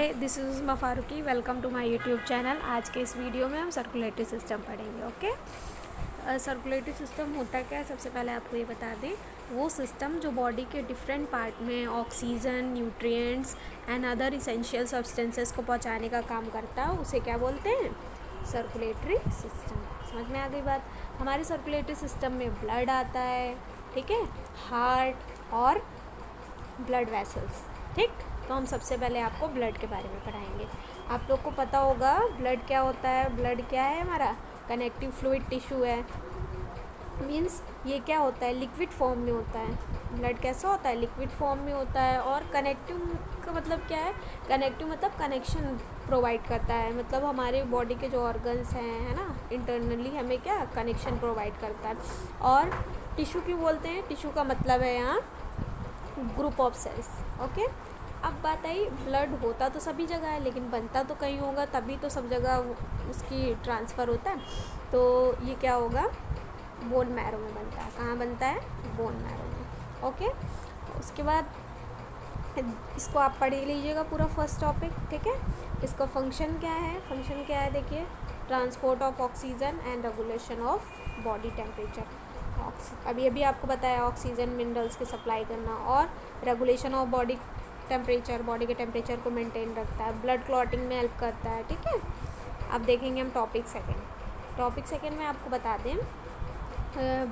Hi, this is Usma Farooqui. Welcome to my YouTube channel. आज के इस वीडियो में हम सर्कुलेटरी सिस्टम पढ़ेंगे। ओके, सर्कुलेटरी सिस्टम होता क्या है, सबसे पहले आपको ये बता दें। वो सिस्टम जो बॉडी के डिफरेंट पार्ट में oxygen, nutrients and other essential substances को पहुंचाने का काम करता है, उसे क्या बोलते हैं? Circulatory system. समझ में आ गई बात? हमारे सर्कुलेटरी सिस्टम में ब्लड आता है, ठीक है, हार्ट और ब्लड वेसल्स। ठीक, तो हम सबसे पहले आपको ब्लड के बारे में पढ़ाएंगे। आप लोग को पता होगा ब्लड क्या होता है। ब्लड क्या है? हमारा कनेक्टिव फ्लूइड टिश्यू है। मीन्स ये क्या होता है? लिक्विड फॉर्म में होता है। ब्लड कैसा होता है? लिक्विड फॉर्म में होता है। और कनेक्टिव का मतलब क्या है? कनेक्टिव मतलब कनेक्शन प्रोवाइड करता है। मतलब हमारे बॉडी के जो ऑर्गन्स हैं, है ना, इंटरनली हमें क्या कनेक्शन प्रोवाइड करता है। और टिश्यू क्यों बोलते हैं? टिश्यू का मतलब है यहाँ ग्रुप ऑफ सेल्स। ओके, अब बात आई, ब्लड होता तो सभी जगह है लेकिन बनता तो कहीं होगा, तभी तो सब जगह उसकी ट्रांसफ़र होता है। तो ये क्या होगा? बोन मैरो में बनता है। कहाँ बनता है? बोन मैरो में। ओके, उसके बाद इसको आप पढ़ लीजिएगा पूरा फर्स्ट टॉपिक, ठीक है। इसका फंक्शन क्या है? फंक्शन क्या है देखिए, transport of oxygen and regulation of body temperature. अभी आपको बताया ऑक्सीजन मिनरल्स की सप्लाई करना, और regulation of body temperature, body के टेम्परेचर को मेंटेन रखता है, ब्लड क्लॉटिंग में हेल्प करता है, ठीक है। अब देखेंगे हम टॉपिक सेकेंड। टॉपिक सेकेंड में आपको बता दें,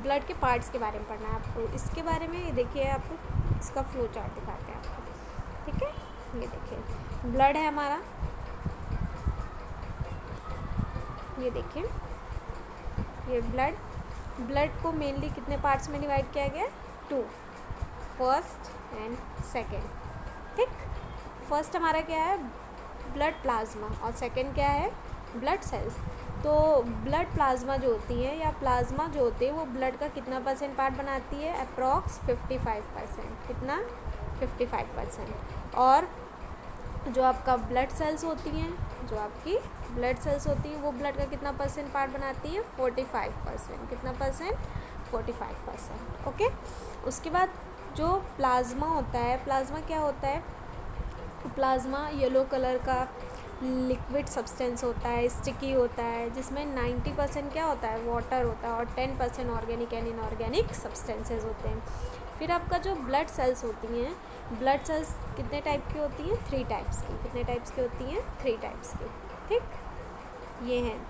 ब्लड के पार्ट्स के बारे में पढ़ना है आपको। इसके बारे में देखिए, आपको इसका फ्लो चार्ट दिखाते हैं आपको, ठीक है। ये देखिए, ब्लड है हमारा, ये देखिए, ये ब्लड को मेनली कितने पार्ट्स में डिवाइड किया गया? 2, फर्स्ट एंड सेकेंड। ठीक, फर्स्ट हमारा क्या है? ब्लड प्लाज्मा, और सेकेंड क्या है? Blood cells. तो ब्लड प्लाज्मा जो होती है, या प्लाज्मा जो होते हैं, वो ब्लड का कितना परसेंट पार्ट बनाती है? अप्रॉक्स 55%। कितना? 55%। और जो आपका ब्लड सेल्स होती हैं, जो आपकी ब्लड सेल्स होती हैं, वो ब्लड का कितना परसेंट पार्ट बनाती है? 45%। कितना परसेंट? 45%। ओके, उसके बाद जो प्लाज्मा होता है, प्लाज्मा क्या होता है? प्लाज्मा येलो कलर का लिक्विड सब्सटेंस होता है, स्टिकी होता है, जिसमें 90% क्या होता है? वाटर होता है, और 10% ऑर्गेनिक एंड इनऑर्गेनिक सब्सटेंसेस होते हैं। फिर आपका जो ब्लड सेल्स होती हैं, ब्लड सेल्स कितने टाइप की होती हैं? 3 टाइप्स की। कितने टाइप्स की होती हैं? 3 टाइप्स की। ठीक, ये हैं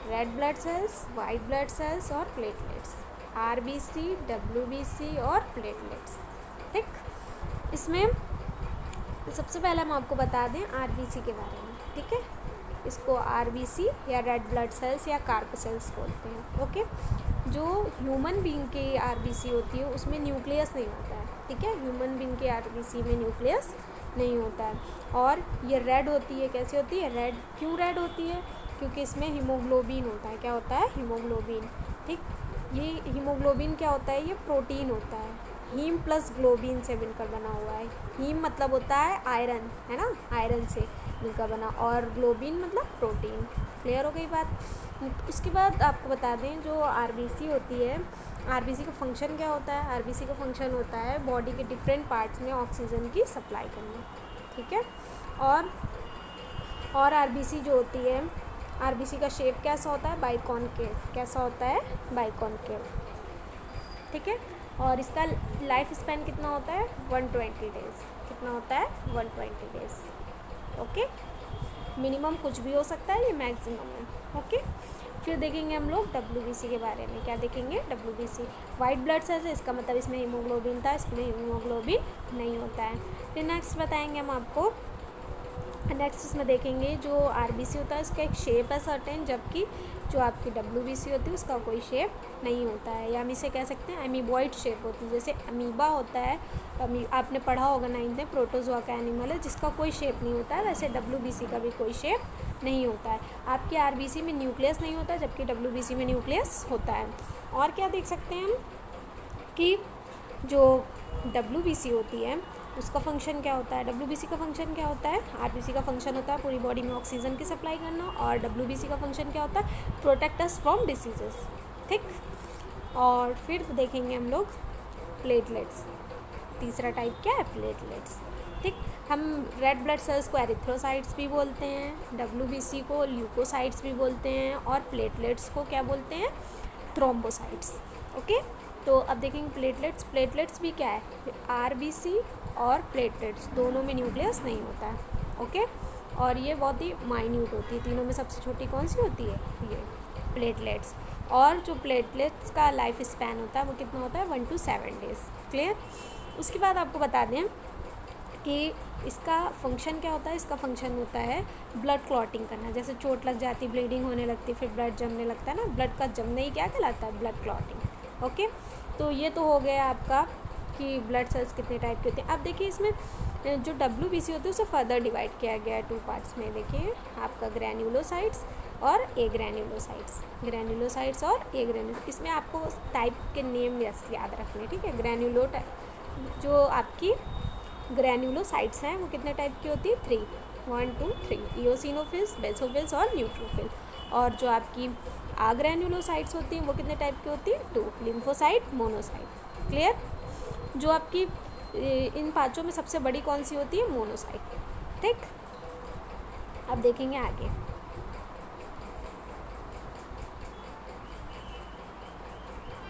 red blood cells, white blood cells और प्लेटलेट्स। आरबीसी, डब्ल्यूबीसी और प्लेटलेट्स। ठीक, इसमें सबसे पहले हम आपको बता दें आरबीसी के बारे में, ठीक है। इसको आरबीसी या रेड ब्लड सेल्स या कार्प सेल्स बोलते हैं। ओके, जो ह्यूमन बीइंग की आरबीसी होती है उसमें न्यूक्लियस नहीं होता है, ठीक है। ह्यूमन बीइंग की आरबीसी में न्यूक्लियस नहीं होता है, और ये रेड होती है। कैसी होती है? रेड। क्यों रेड होती है? क्योंकि इसमें हीमोग्लोबिन होता है। क्या होता है? हीमोग्लोबिन। ठीक, ये हीमोग्लोबिन क्या होता है? ये प्रोटीन होता है। हीम प्लस ग्लोबिन से मिलकर बना हुआ है। हीम मतलब होता है आयरन, है ना, आयरन से मिलकर बना, और ग्लोबिन मतलब प्रोटीन। क्लियर हो गई बात? उसके बाद आपको बता दें, जो आरबीसी होती है, आरबीसी का फंक्शन क्या होता है? आरबीसी का फंक्शन होता है बॉडी के डिफरेंट पार्ट्स में ऑक्सीजन की सप्लाई करना, ठीक है। और आरबीसी जो होती है, आरबीसी का शेप कैसा होता है? बाइकॉनकेव। कैसा होता है? बाइकॉनकेव, ठीक है। और इसका लाइफ स्पैन कितना होता है? 120 डेज़। कितना होता है? 120 डेज़। ओके, मिनिमम कुछ भी हो सकता है, ये मैक्सिमम है। ओके, फिर देखेंगे हम लोग डब्ल्यूबीसी के बारे में। क्या देखेंगे? डब्ल्यूबीसी वाइट ब्लड सेल्स है, इसका मतलब इसमें हीमोग्लोबिन था, इसमें हीमोग्लोबिन नहीं होता है। फिर नेक्स्ट बताएंगे हम आपको, नेक्स्ट इसमें देखेंगे जो आरबीसी होता है इसका एक शेप है सर्टेन, जबकि जो आपकी डब्ल्यूबीसी होती है उसका कोई शेप नहीं होता है, या हम इसे कह सकते हैं अमीबॉइड शेप होती है। जैसे अमीबा होता है, आपने पढ़ा होगा 9th में, प्रोटोजोआ का एनिमल है जिसका कोई शेप नहीं होता है, वैसे डब्ल्यूबीसी का भी कोई शेप नहीं होता है। आपकी आरबीसी में न्यूक्लियस नहीं होता है, जबकि डब्ल्यूबीसी में न्यूक्लियस होता है। और क्या देख सकते हैं हम कि जो डब्ल्यूबीसी होती है उसका फंक्शन क्या होता है? डब्ल्यूबीसी का फंक्शन क्या होता है? आरबीसी का फंक्शन होता है पूरी बॉडी में ऑक्सीजन की सप्लाई करना, और डब्ल्यूबीसी का फंक्शन क्या होता है? Protect us from diseases. ठीक, और फिर देखेंगे हम लोग प्लेटलेट्स। तीसरा टाइप क्या है? प्लेटलेट्स। ठीक, हम रेड ब्लड सेल्स को एरिथ्रोसाइट्स भी बोलते हैं, WBC को ल्यूकोसाइट्स भी बोलते हैं, और प्लेटलेट्स को क्या बोलते हैं, थ्रोम्बोसाइट्स। ओके, तो अब देखेंगे प्लेटलेट्स भी क्या है, RBC और प्लेटलेट्स दोनों में न्यूक्लियस नहीं होता है। ओके, और ये बहुत ही माइन्यूट होती है, तीनों में सबसे छोटी कौन सी होती है, ये प्लेटलेट्स। और जो प्लेटलेट्स का लाइफ स्पैन होता है वो कितना होता है, 1 to 7 डेज। क्लियर। उसके बाद आपको बता दें कि इसका फंक्शन क्या होता है, इसका फंक्शन होता है ब्लड क्लॉटिंग करना। जैसे चोट लग जाती, ब्लीडिंग होने लगती, फिर ब्लड जमने लगता है ना, ब्लड का जमना ही क्या कहलाता है, ब्लड क्लॉटिंग। ओके, तो ये तो हो गया आपका कि ब्लड सेल्स कितने टाइप के होते हैं। अब देखिए इसमें जो WBC होती है उसे फर्दर डिवाइड किया गया है 2 पार्ट्स में। देखिए आपका ग्रैन्युलोसाइट्स और ए ग्रैन्युलोसाइट्स और ए ग्रैन्युलो। इसमें आपको टाइप के नेम याद रखने, ठीक है। जो आपकी ग्रैन्युलोसाइट्स हैं वो कितने टाइप की होती है, 1 to 3, इओसिनोफिल्स, बेसोफिल्स और न्यूट्रोफिल। और जो आपकी ग्रैन्युलोसाइट्स होती हैं वो कितने टाइप की होती है, 2, लिम्फोसाइट, मोनोसाइट। क्लियर। जो आपकी इन पांचों में सबसे बड़ी कौन सी होती है, मोनोसाइट। ठीक, अब देखेंगे आगे।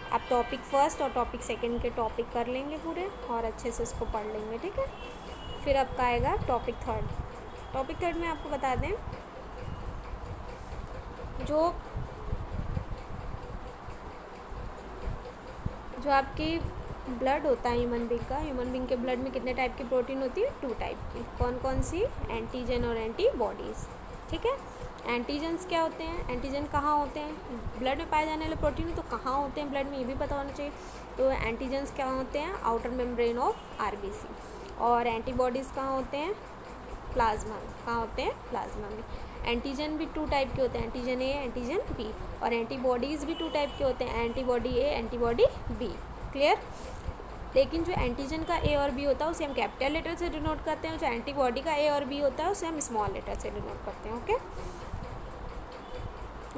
आप टॉपिक फर्स्ट और टॉपिक सेकंड के टॉपिक कर लेंगे पूरे और अच्छे से इसको पढ़ लेंगे, ठीक है। फिर आपका आएगा टॉपिक थर्ड में आपको बता दें जो आपकी ब्लड होता है ह्यूमन बींग के ब्लड में कितने टाइप की प्रोटीन होती है, 2 टाइप की। कौन कौन सी, एंटीजन और एंटीबॉडीज़। ठीक है। एंटीजन्स क्या होते हैं, एंटीजन कहाँ होते हैं, ब्लड में पाए जाने वाले प्रोटीन तो कहाँ होते हैं ब्लड में, ये भी पता होना चाहिए। तो एंटीजन्स क्या होते हैं, आउटर मेम्ब्रेन ऑफ RBC। और एंटीबॉडीज़ कहाँ होते हैं, प्लाज्मा में। एंटीजन भी 2 टाइप के होते हैं, एंटीजन A, एंटीजन B। और एंटीबॉडीज़ भी 2 टाइप के होते हैं, antibody A, antibody B। Clear. लेकिन जो एंटीजन का A और B होता है उसे हम कैपिटल लेटर से डिनोट करते हैं, जो एंटीबॉडी का A और B होता है उसे हम स्मॉल लेटर से डिनोट करते हैं। ओके,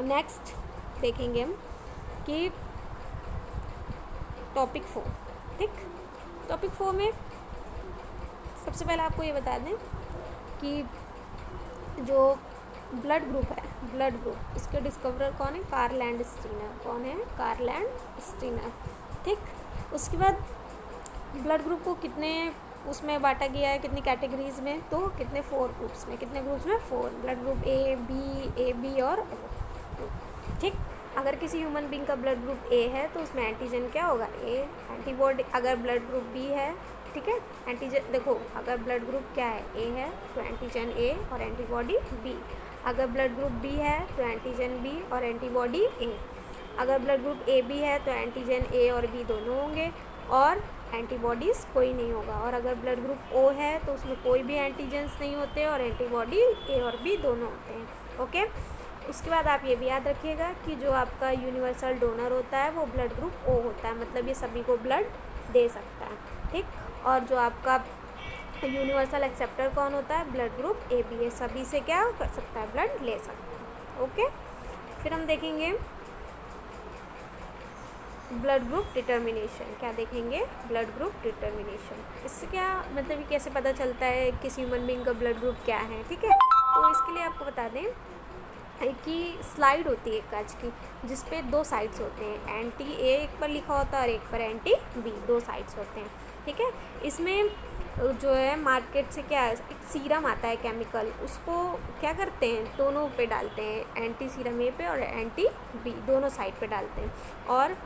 नेक्स्ट देखेंगे हम कि टॉपिक 4। ठीक, टॉपिक 4 में सबसे पहले आपको ये बता दें कि जो ब्लड ग्रुप इसके डिस्कवरर कौन है, कार्ल एंड स्टीनर। ठीक, उसके बाद ब्लड ग्रुप को कितने उसमें बांटा गया है, कितनी कैटेगरीज में, तो कितने 4 ग्रुप्स में, 4 ब्लड ग्रुप ए बी और O। ठीक, अगर किसी ह्यूमन बींग का ब्लड ग्रुप A है तो उसमें एंटीजन क्या होगा, A। एंटीबॉडी अगर ब्लड ग्रुप B है, ठीक है, एंटीजन देखो अगर ब्लड ग्रुप क्या है, A है तो एंटीजन A और एंटीबॉडी B। अगर ब्लड ग्रुप B है तो एंटीजन B और एंटीबॉडी A। अगर ब्लड ग्रुप AB है तो एंटीजन A और B दोनों होंगे और एंटीबॉडीज़ कोई नहीं होगा। और अगर ब्लड ग्रुप O है तो उसमें कोई भी एंटीजन्स नहीं होते और एंटीबॉडी A और B दोनों होते हैं। ओके, उसके बाद आप ये भी याद रखिएगा कि जो आपका यूनिवर्सल डोनर होता है वो ब्लड ग्रुप O होता है, मतलब ये सभी को ब्लड दे सकता है। ठीक, और जो आपका यूनिवर्सल एक्सेप्टर कौन होता है, ब्लड ग्रुप AB, ये सभी से क्या कर सकता है, ब्लड ले सकता है। ओके, फिर हम देखेंगे ब्लड ग्रुप डिटर्मिनेशन। क्या देखेंगे, ब्लड ग्रुप डिटर्मिनेशन। इससे क्या मतलब, कैसे पता चलता है किसी ह्यूमन बीइंग का ब्लड ग्रुप क्या है। ठीक है, तो इसके लिए आपको बता दें कि स्लाइड होती है एक कांच की जिस पे 2 साइड्स होते हैं, एंटी A एक पर लिखा होता है और एक पर एंटी B, 2 साइड्स होते हैं। ठीक है, इसमें जो है मार्केट से क्या एक सीरम आता है केमिकल, उसको क्या करते हैं, दोनों पे डालते हैं, एंटी सीरम A पे और एंटी B दोनों साइड पे डालते हैं। और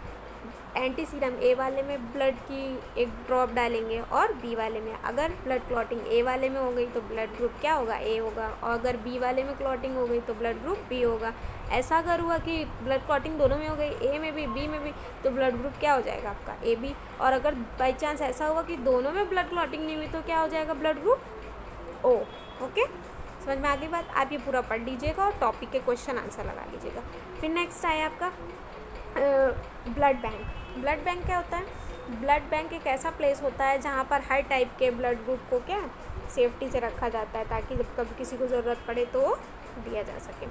एंटी सीरम A वाले में ब्लड की एक ड्रॉप डालेंगे और B वाले में अगर ब्लड क्लॉटिंग A वाले में हो गई तो ब्लड ग्रुप क्या होगा, A होगा। और अगर B वाले में क्लॉटिंग हो गई तो ब्लड ग्रुप B होगा। ऐसा अगर हुआ कि ब्लड क्लॉटिंग दोनों में हो गई, A में भी B में भी, तो ब्लड ग्रुप क्या हो जाएगा आपका, AB। और अगर बाई चांस ऐसा हुआ कि दोनों में ब्लड क्लॉटिंग नहीं हुई तो क्या हो जाएगा, ब्लड ग्रुप O। ओके, समझ में आ गई बात। आप ये पूरा पढ़ लीजिएगा और टॉपिक के क्वेश्चन आंसर लगा लीजिएगा। फिर नेक्स्ट आया आपका ब्लड बैंक क्या होता है, ब्लड बैंक एक ऐसा प्लेस होता है जहाँ पर हर टाइप के ब्लड ग्रुप को क्या सेफ्टी से रखा जाता है ताकि जब कभी किसी को ज़रूरत पड़े तो दिया जा सके।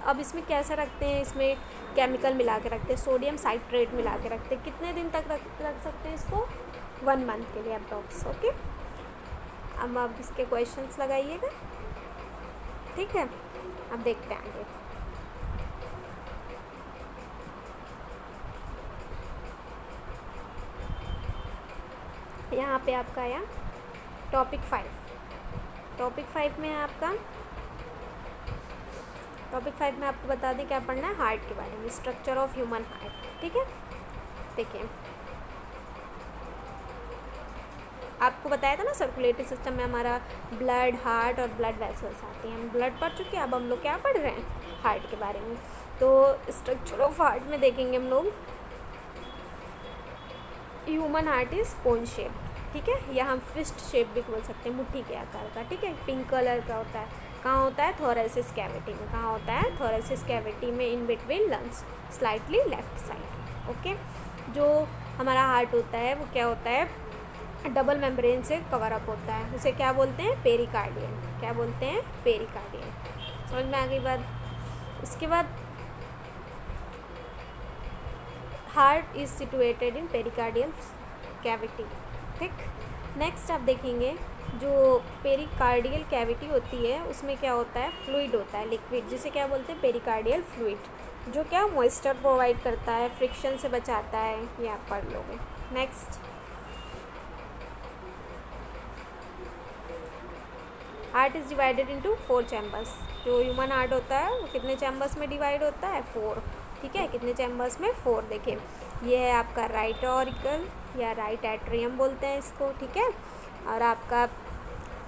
अब इसमें कैसे रखते हैं, इसमें केमिकल मिला के रखते हैं, सोडियम साइट्रेट मिला के रखते हैं। कितने दिन तक रख सकते हैं इसको, 1 मंथ के लिए अप्रॉक्स। ओके, अब आप इसके क्वेश्चंस लगाइएगा, ठीक है। अब देखते हैं आगे। यहाँ पे आपका आया टॉपिक 5। टॉपिक 5 में है आपका, टॉपिक 5 में आपको बता दें क्या पढ़ना है, हार्ट के बारे में, स्ट्रक्चर ऑफ ह्यूमन हार्ट, ठीक है। देखिए आपको बताया था ना सर्कुलेटरी सिस्टम में हमारा ब्लड, हार्ट और ब्लड वेसल्स आते हैं। हम ब्लड पढ़ चुके हैं, अब हम लोग क्या पढ़ रहे हैं, हार्ट के बारे में। तो स्ट्रक्चर ऑफ हार्ट में देखेंगे हम लोग, human heart is cone shape, ठीक है, या हम फिस्ट शेप भी बोल सकते हैं, मुट्ठी के आकार का, ठीक है। पिंक कलर का होता है, कहाँ होता है, थोरेसिस कैविटी में। कहाँ होता है, थोरेसिस कैविटी में, in between lungs, slightly left side, okay. जो हमारा हार्ट होता है वो क्या होता है, डबल मेम्ब्रेन से कवर अप होता है, उसे क्या बोलते हैं, पेरिकार्डियम। क्या बोलते हैं, पेरिकार्डियम। समझ में आ गई बात। उसके बाद heart is situated in pericardial cavity, ठीक। नेक्स्ट आप देखेंगे जो पेरिकार्डियल कैविटी होती है उसमें क्या होता है, फ्लूइड होता है, लिक्विड, जिसे क्या बोलते हैं, पेरिकार्डियल फ्लूइड, जो क्या मॉइस्चर प्रोवाइड करता है, फ्रिक्शन से बचाता है, ये आप पढ़ लोगे। Next, heart is divided into 4 chambers. जो ह्यूमन हार्ट होता है वो कितने चैम्बर्स में डिवाइड होता है, 4, ठीक है। कितने चैम्बर्स में, 4। देखिए ये है आपका राइट ऑरिकल या राइट एट्रियम बोलते हैं इसको, ठीक है। और आपका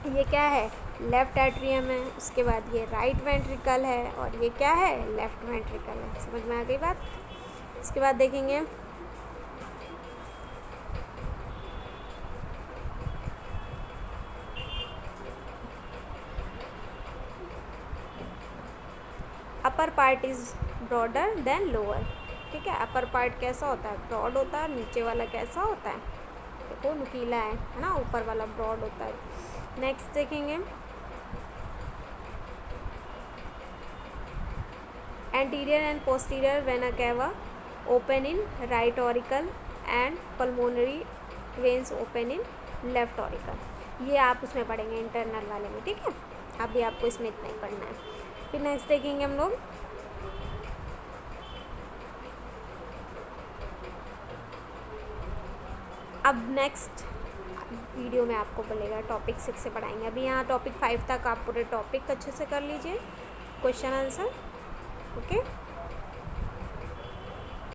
ये क्या है, लेफ़्ट एट्रियम है। उसके बाद ये राइट वेंट्रिकल है और ये क्या है, लेफ़्ट वेंट्रिकल है। समझ में आ गई बात। इसके बाद देखेंगे upper part is broader then lower, ठीक है। अपर पार्ट कैसा होता है, ब्रॉड होता है। नीचे वाला कैसा होता है, देखो नुकीला है ना, ऊपर वाला ब्रॉड होता है। नेक्स्ट देखेंगे anterior and posterior vena cava open in right auricle and pulmonary veins open in left auricle. ये आप उसमें पढ़ेंगे इंटरनल वाले में, ठीक है। अभी आपको इसमें इतना ही पढ़ना है। फिर नेक्स्ट देखेंगे हम लोग अब नेक्स्ट वीडियो में आपको बोलेगा टॉपिक 6 से पढ़ाएंगे। अभी यहाँ टॉपिक 5 तक आप पूरे टॉपिक अच्छे से कर लीजिए, क्वेश्चन आंसर, ओके।